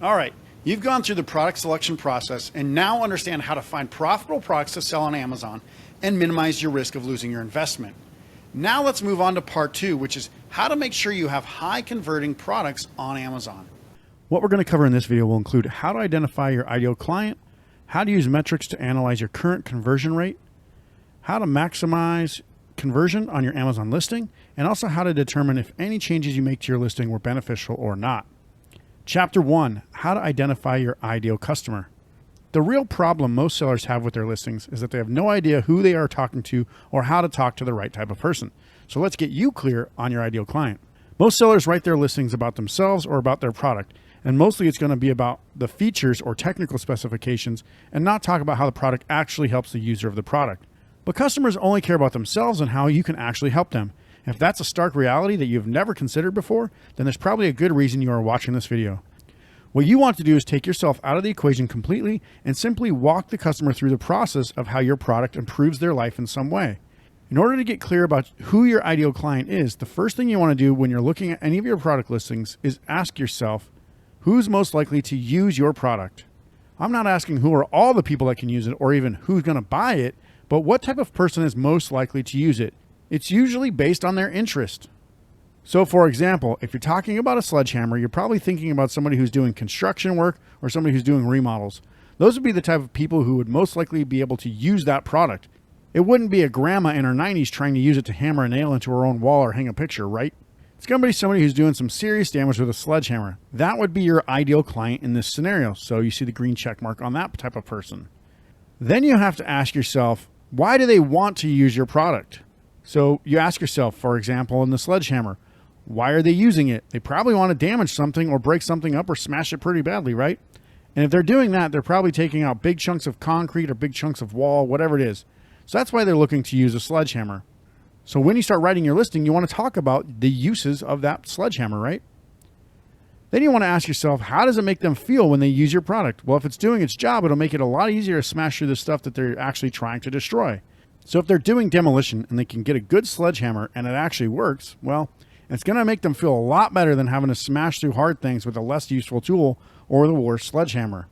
All right, you've gone through the product selection process and now understand how to find profitable products to sell on Amazon and minimize your risk of losing your investment. Now let's move on to part 2, which is how to make sure you have high converting products on Amazon. What we're going to cover in this video will include how to identify your ideal client, how to use metrics to analyze your current conversion rate, how to maximize conversion on your Amazon listing, and also how to determine if any changes you make to your listing were beneficial or not. Chapter 1, how to identify your ideal customer. The real problem most sellers have with their listings is that they have no idea who they are talking to or how to talk to the right type of person. So let's get you clear on your ideal client. Most sellers write their listings about themselves or about their product, and mostly it's going to be about the features or technical specifications and not talk about how the product actually helps the user of the product. But customers only care about themselves and how you can actually help them. If that's a stark reality that you've never considered before, then there's probably a good reason you are watching this video. What you want to do is take yourself out of the equation completely and simply walk the customer through the process of how your product improves their life in some way. In order to get clear about who your ideal client is, the first thing you want to do when you're looking at any of your product listings is ask yourself, who's most likely to use your product? I'm not asking who are all the people that can use it or even who's going to buy it, but what type of person is most likely to use it? It's usually based on their interest. So for example, if you're talking about a sledgehammer, you're probably thinking about somebody who's doing construction work or somebody who's doing remodels. Those would be the type of people who would most likely be able to use that product. It wouldn't be a grandma in her 90s trying to use it to hammer a nail into her own wall or hang a picture, right? It's going to be somebody who's doing some serious damage with a sledgehammer. That would be your ideal client in this scenario. So you see the green check mark on that type of person. Then you have to ask yourself, why do they want to use your product? So you ask yourself, for example, in the sledgehammer, why are they using it? They probably want to damage something or break something up or smash it pretty badly, right? And if they're doing that, they're probably taking out big chunks of concrete or big chunks of wall, whatever it is. So that's why they're looking to use a sledgehammer. So when you start writing your listing, you want to talk about the uses of that sledgehammer, right? Then you want to ask yourself, how does it make them feel when they use your product? Well, if it's doing its job, it'll make it a lot easier to smash through the stuff that they're actually trying to destroy. So if they're doing demolition and they can get a good sledgehammer and it actually works, well, it's going to make them feel a lot better than having to smash through hard things with a less useful tool or the worst sledgehammer.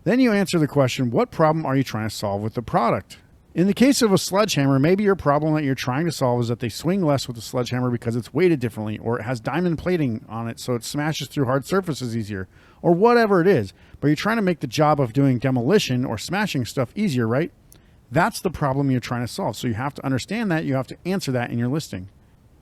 Then you answer the question, what problem are you trying to solve with the product? In the case of a sledgehammer, maybe your problem that you're trying to solve is that they swing less with the sledgehammer because it's weighted differently, or it has diamond plating on it so it smashes through hard surfaces easier, or whatever it is. But you're trying to make the job of doing demolition or smashing stuff easier, right? That's the problem you're trying to solve. So you have to understand that. You have to answer that in your listing.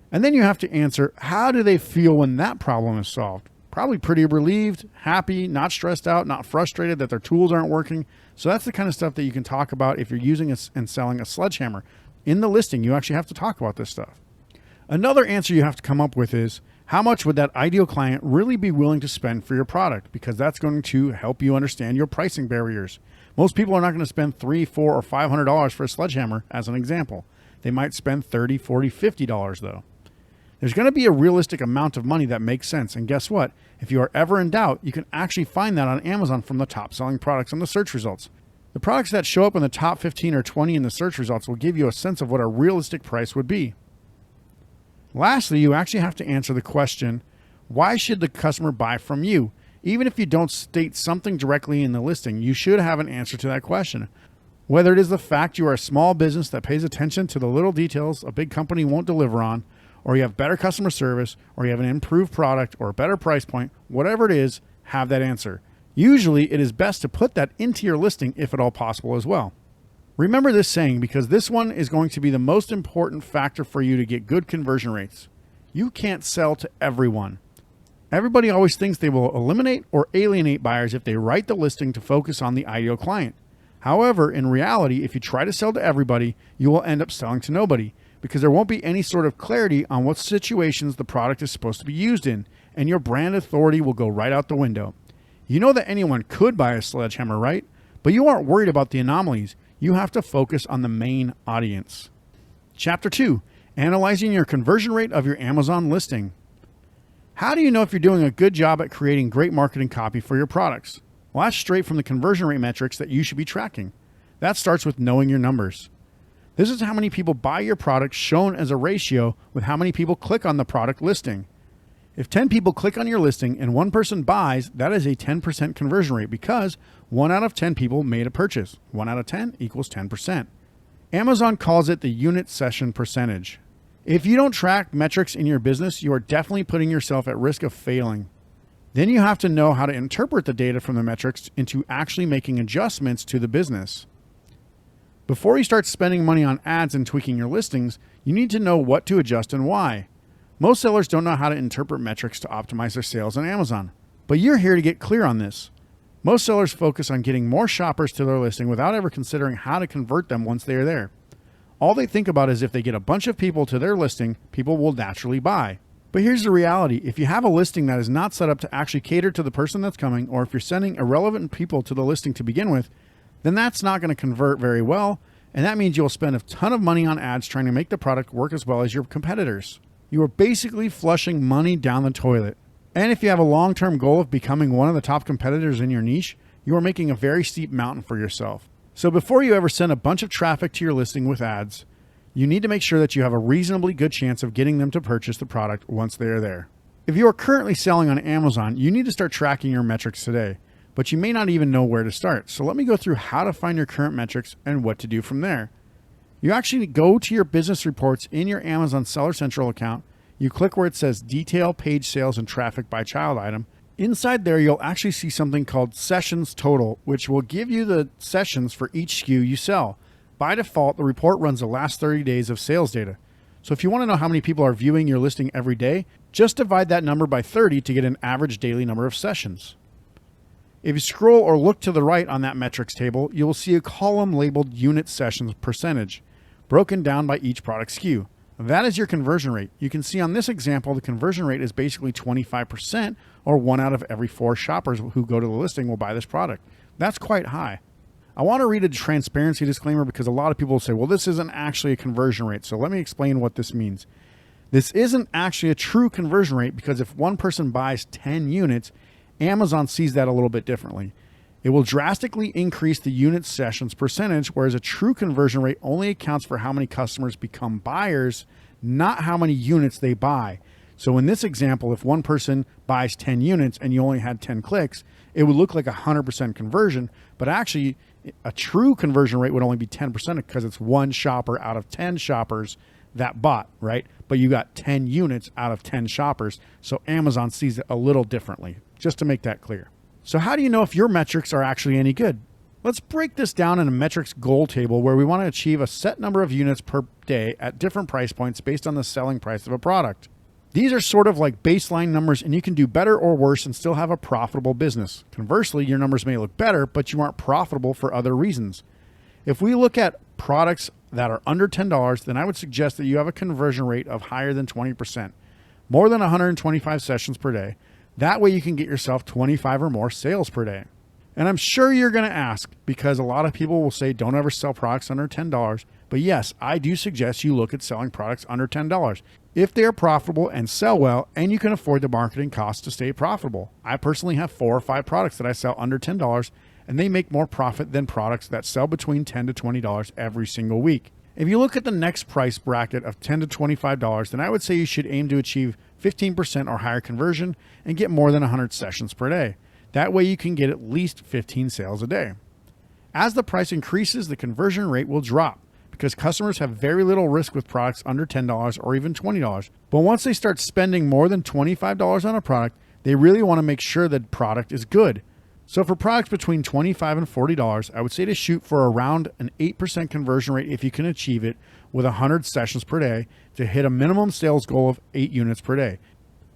And then you have to answer, how do they feel when that problem is solved? Probably pretty relieved, happy, not stressed out, not frustrated that their tools aren't working. So that's the kind of stuff that you can talk about if you're using and selling a sledgehammer. In the listing, you actually have to talk about this stuff. Another answer you have to come up with is, how much would that ideal client really be willing to spend for your product? Because that's going to help you understand your pricing barriers. Most people are not going to spend $300, $400, or $500 for a sledgehammer, as an example. They might spend $30, $40, $50 though. There's going to be a realistic amount of money that makes sense. And guess what? If you are ever in doubt, you can actually find that on Amazon from the top selling products on the search results. The products that show up in the top 15 or 20 in the search results will give you a sense of what a realistic price would be. Lastly, you actually have to answer the question, why should the customer buy from you? Even if you don't state something directly in the listing, you should have an answer to that question. Whether it is the fact you are a small business that pays attention to the little details a big company won't deliver on, or you have better customer service, or you have an improved product or a better price point, whatever it is, have that answer. Usually, it is best to put that into your listing if at all possible as well. Remember this saying because this one is going to be the most important factor for you to get good conversion rates. You can't sell to everyone. Everybody always thinks they will eliminate or alienate buyers if they write the listing to focus on the ideal client. However, in reality, if you try to sell to everybody, you will end up selling to nobody because there won't be any sort of clarity on what situations the product is supposed to be used in, and your brand authority will go right out the window. You know that anyone could buy a sledgehammer, right? But you aren't worried about the anomalies. You have to focus on the main audience. Chapter 2, analyzing your conversion rate of your Amazon listing. How do you know if you're doing a good job at creating great marketing copy for your products? Well, that's straight from the conversion rate metrics that you should be tracking. That starts with knowing your numbers. This is how many people buy your product shown as a ratio with how many people click on the product listing. If 10 people click on your listing and one person buys, that is a 10% conversion rate because 1 out of 10 people made a purchase. 1 out of 10 equals 10%. Amazon calls it the unit session percentage. If you don't track metrics in your business, you are definitely putting yourself at risk of failing. Then you have to know how to interpret the data from the metrics into actually making adjustments to the business. Before you start spending money on ads and tweaking your listings, you need to know what to adjust and why. Most sellers don't know how to interpret metrics to optimize their sales on Amazon, but you're here to get clear on this. Most sellers focus on getting more shoppers to their listing without ever considering how to convert them once they are there. All they think about is if they get a bunch of people to their listing, people will naturally buy. But here's the reality. If you have a listing that is not set up to actually cater to the person that's coming, or if you're sending irrelevant people to the listing to begin with, then that's not going to convert very well, and that means you'll spend a ton of money on ads trying to make the product work as well as your competitors. You are basically flushing money down the toilet. And if you have a long-term goal of becoming one of the top competitors in your niche, you are making a very steep mountain for yourself. So before you ever send a bunch of traffic to your listing with ads, you need to make sure that you have a reasonably good chance of getting them to purchase the product once they are there. If you are currently selling on Amazon, you need to start tracking your metrics today, but you may not even know where to start. So let me go through how to find your current metrics and what to do from there. You actually go to your business reports in your Amazon Seller Central account. You click where it says Detail Page Sales and Traffic by Child Item. Inside there, you'll actually see something called Sessions Total, which will give you the sessions for each SKU you sell. By default, the report runs the last 30 days of sales data. So if you want to know how many people are viewing your listing every day, just divide that number by 30 to get an average daily number of sessions. If you scroll or look to the right on that metrics table, you will see a column labeled Unit Sessions Percentage, broken down by each product SKU. That is your conversion rate. You can see on this example, the conversion rate is basically 25%, or 1 out of every 4 shoppers who go to the listing will buy this product. That's quite high. I want to read a transparency disclaimer because a lot of people will say, well, this isn't actually a conversion rate. So let me explain what this means. This isn't actually a true conversion rate because if one person buys 10 units, Amazon sees that a little bit differently. It will drastically increase the unit sessions percentage, whereas a true conversion rate only accounts for how many customers become buyers, not how many units they buy. So in this example, if one person buys 10 units and you only had 10 clicks, it would look like 100% conversion, but actually a true conversion rate would only be 10% because it's one shopper out of 10 shoppers that bought, right? But you got 10 units out of 10 shoppers. So Amazon sees it a little differently, just to make that clear. So how do you know if your metrics are actually any good? Let's break this down in a metrics goal table where we want to achieve a set number of units per day at different price points based on the selling price of a product. These are sort of like baseline numbers, and you can do better or worse and still have a profitable business. Conversely, your numbers may look better, but you aren't profitable for other reasons. If we look at products that are under $10, then I would suggest that you have a conversion rate of higher than 20%, more than 125 sessions per day. That way you can get yourself 25 or more sales per day. And I'm sure you're going to ask, because a lot of people will say don't ever sell products under $10. But yes, I do suggest you look at selling products under $10 if they are profitable and sell well, and you can afford the marketing costs to stay profitable. I personally have 4 or 5 products that I sell under $10, and they make more profit than products that sell between $10 to $20 every single week. If you look at the next price bracket of $10 to $25, then I would say you should aim to achieve 15% or higher conversion and get more than 100 sessions per day. That way you can get at least 15 sales a day. As the price increases, the conversion rate will drop because customers have very little risk with products under $10 or even $20. But once they start spending more than $25 on a product, they really want to make sure that product is good. So for products between $25 and $40, I would say to shoot for around an 8% conversion rate if you can achieve it with 100 sessions per day to hit a minimum sales goal of 8 units per day.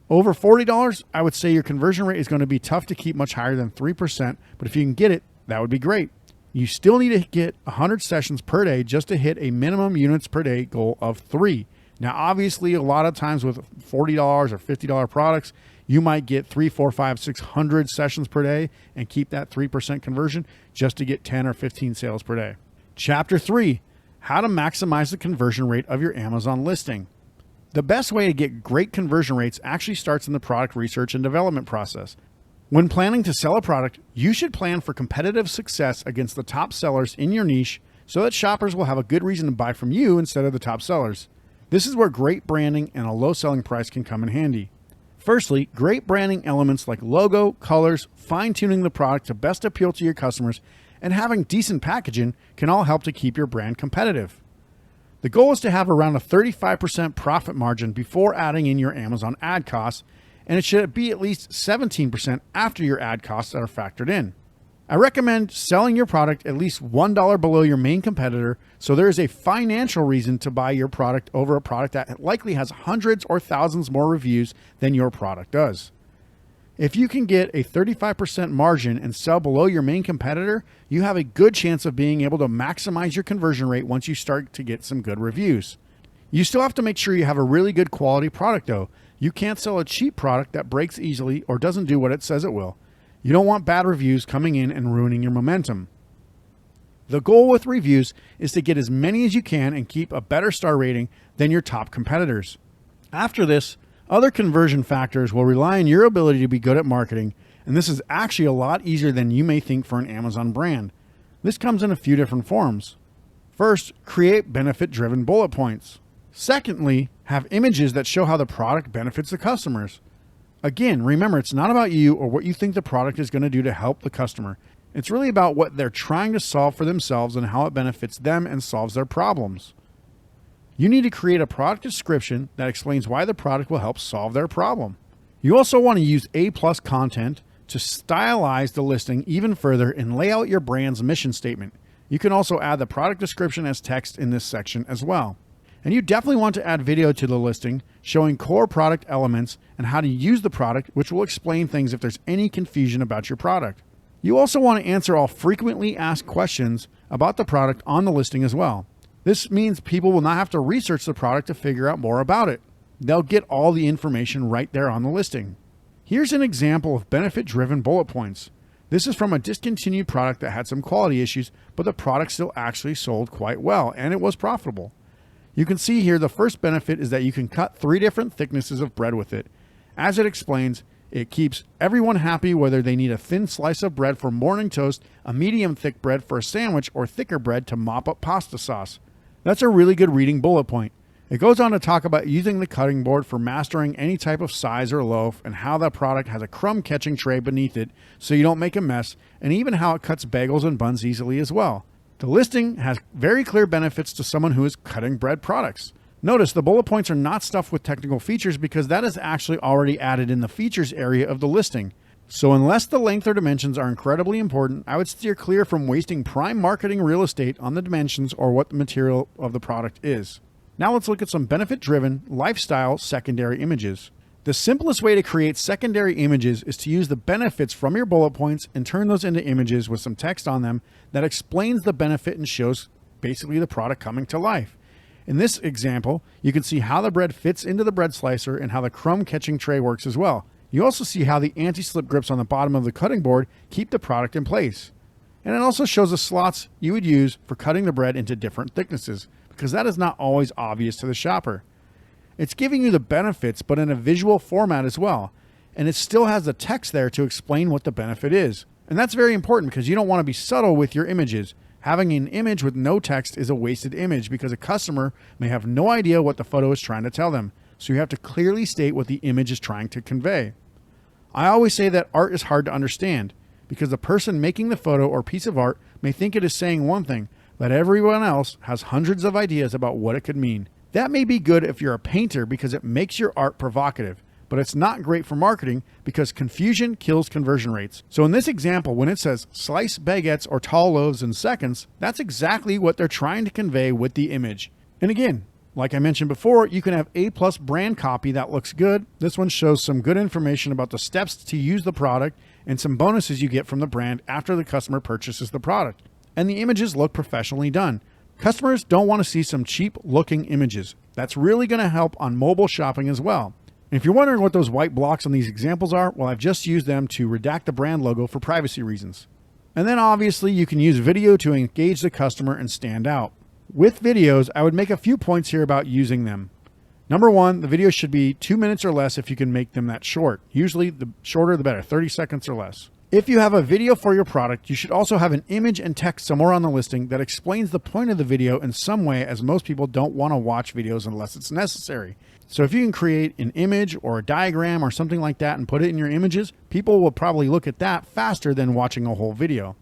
Over $40, I would say your conversion rate is going to be tough to keep much higher than 3%, but if you can get it, that would be great. You still need to get 100 sessions per day just to hit a minimum units per day goal of 3. Now, obviously, a lot of times with $40 or $50 products, you might get 3, 4, 5, 600 sessions per day and keep that 3% conversion just to get 10 or 15 sales per day. Chapter 3, how to maximize the conversion rate of your Amazon listing. The best way to get great conversion rates actually starts in the product research and development process. When planning to sell a product, you should plan for competitive success against the top sellers in your niche so that shoppers will have a good reason to buy from you instead of the top sellers. This is where great branding and a low selling price can come in handy. Firstly, great branding elements like logo, colors, fine-tuning the product to best appeal to your customers, and having decent packaging can all help to keep your brand competitive. The goal is to have around a 35% profit margin before adding in your Amazon ad costs, and it should be at least 17% after your ad costs are factored in. I recommend selling your product at least $1 below your main competitor, so there is a financial reason to buy your product over a product that likely has hundreds or thousands more reviews than your product does. If you can get a 35% margin and sell below your main competitor, you have a good chance of being able to maximize your conversion rate once you start to get some good reviews. You still have to make sure you have a really good quality product though. You can't sell a cheap product that breaks easily or doesn't do what it says it will. You don't want bad reviews coming in and ruining your momentum. The goal with reviews is to get as many as you can and keep a better star rating than your top competitors. After this, other conversion factors will rely on your ability to be good at marketing, and this is actually a lot easier than you may think for an Amazon brand. This comes in a few different forms. First, create benefit-driven bullet points. Secondly, have images that show how the product benefits the customers. Again, remember, it's not about you or what you think the product is going to do to help the customer. It's really about what they're trying to solve for themselves and how it benefits them and solves their problems. You need to create a product description that explains why the product will help solve their problem. You also want to use A+ content to stylize the listing even further and lay out your brand's mission statement. You can also add the product description as text in this section as well. And you definitely want to add video to the listing, showing core product elements and how to use the product, which will explain things if there's any confusion about your product. You also want to answer all frequently asked questions about the product on the listing as well. This means people will not have to research the product to figure out more about it. They'll get all the information right there on the listing. Here's an example of benefit-driven bullet points. This is from a discontinued product that had some quality issues, but the product still actually sold quite well and it was profitable. You can see here the first benefit is that you can cut 3 different thicknesses of bread with it. As it explains, it keeps everyone happy whether they need a thin slice of bread for morning toast, a medium thick bread for a sandwich, or thicker bread to mop up pasta sauce. That's a really good reading bullet point. It goes on to talk about using the cutting board for mastering any type of size or loaf and how that product has a crumb catching tray beneath it so you don't make a mess, and even how it cuts bagels and buns easily as well. The listing has very clear benefits to someone who is cutting bread products. Notice the bullet points are not stuffed with technical features because that is actually already added in the features area of the listing. So unless the length or dimensions are incredibly important, I would steer clear from wasting prime marketing real estate on the dimensions or what the material of the product is. Now let's look at some benefit-driven, lifestyle secondary images. The simplest way to create secondary images is to use the benefits from your bullet points and turn those into images with some text on them that explains the benefit and shows basically the product coming to life. In this example, you can see how the bread fits into the bread slicer and how the crumb catching tray works as well. You also see how the anti-slip grips on the bottom of the cutting board keep the product in place. And it also shows the slots you would use for cutting the bread into different thicknesses, because that is not always obvious to the shopper. It's giving you the benefits, but in a visual format as well. And it still has the text there to explain what the benefit is. And that's very important because you don't want to be subtle with your images. Having an image with no text is a wasted image because a customer may have no idea what the photo is trying to tell them. So you have to clearly state what the image is trying to convey. I always say that art is hard to understand because the person making the photo or piece of art may think it is saying one thing, but everyone else has hundreds of ideas about what it could mean. That may be good if you're a painter because it makes your art provocative, but it's not great for marketing because confusion kills conversion rates. So in this example, when it says slice baguettes or tall loaves in seconds, that's exactly what they're trying to convey with the image. And again, like I mentioned before, you can have A+ brand copy that looks good. This one shows some good information about the steps to use the product and some bonuses you get from the brand after the customer purchases the product. And the images look professionally done. Customers don't want to see some cheap looking images. That's really going to help on mobile shopping as well. And if you're wondering what those white blocks on these examples are, well, I've just used them to redact the brand logo for privacy reasons. And then obviously you can use video to engage the customer and stand out. With videos, I would make a few points here about using them. Number one, the video should be 2 minutes or less if you can make them that short. Usually the shorter the better, 30 seconds or less. If you have a video for your product, you should also have an image and text somewhere on the listing that explains the point of the video in some way, as most people don't want to watch videos unless it's necessary. So if you can create an image or a diagram or something like that and put it in your images, people will probably look at that faster than watching a whole video.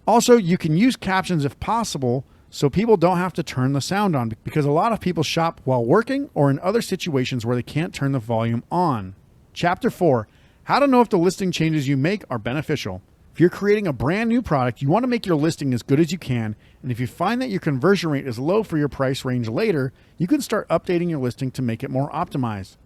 Also, you can use captions if possible, so people don't have to turn the sound on, because a lot of people shop while working or in other situations where they can't turn the volume on. Chapter 4. How to know if the listing changes you make are beneficial. If you're creating a brand new product, you want to make your listing as good as you can, and if you find that your conversion rate is low for your price range later, you can start updating your listing to make it more optimized.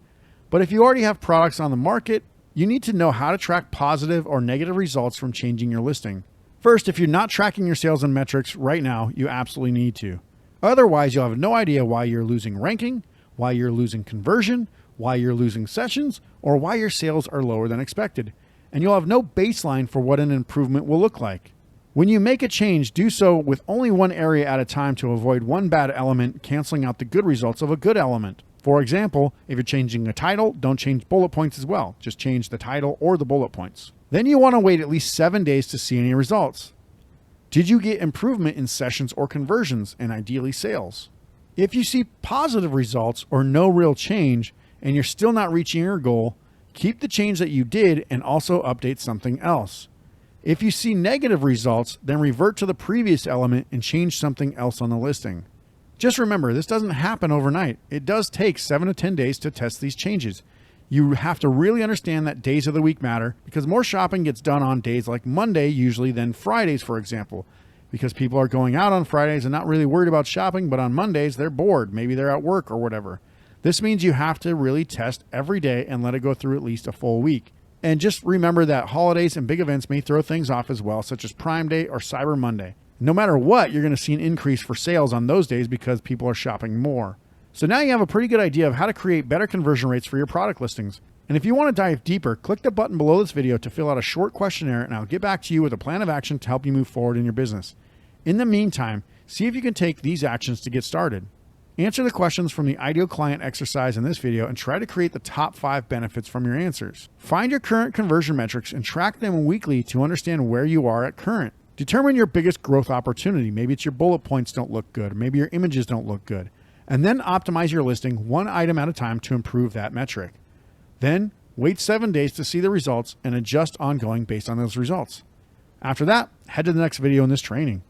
But if you already have products on the market, you need to know how to track positive or negative results from changing your listing. First, if you're not tracking your sales and metrics right now, you absolutely need to. Otherwise, you'll have no idea why you're losing ranking, why you're losing conversion, why you're losing sessions, or why your sales are lower than expected. And you'll have no baseline for what an improvement will look like. When you make a change, do so with only one area at a time to avoid one bad element canceling out the good results of a good element. For example, if you're changing a title, don't change bullet points as well. Just change the title or the bullet points. Then you want to wait at least 7 days to see any results. Did you get improvement in sessions or conversions, and ideally sales? If you see positive results or no real change, and you're still not reaching your goal, keep the change that you did and also update something else. If you see negative results, then revert to the previous element and change something else on the listing. Just remember, this doesn't happen overnight. It does take 7 to 10 days to test these changes. You have to really understand that days of the week matter, because more shopping gets done on days like Monday usually than Fridays, for example, because people are going out on Fridays and not really worried about shopping, but on Mondays they're bored. Maybe they're at work or whatever. This means you have to really test every day and let it go through at least a full week. And just remember that holidays and big events may throw things off as well, such as Prime Day or Cyber Monday. No matter what, you're going to see an increase for sales on those days because people are shopping more. So now you have a pretty good idea of how to create better conversion rates for your product listings. And if you want to dive deeper, click the button below this video to fill out a short questionnaire, and I'll get back to you with a plan of action to help you move forward in your business. In the meantime, see if you can take these actions to get started. Answer the questions from the ideal client exercise in this video and try to create the top 5 benefits from your answers. Find your current conversion metrics and track them weekly to understand where you are at current. Determine your biggest growth opportunity. Maybe it's your bullet points don't look good, or maybe your images don't look good. And then optimize your listing one item at a time to improve that metric. Then wait 7 days to see the results and adjust ongoing based on those results. After that, head to the next video in this training.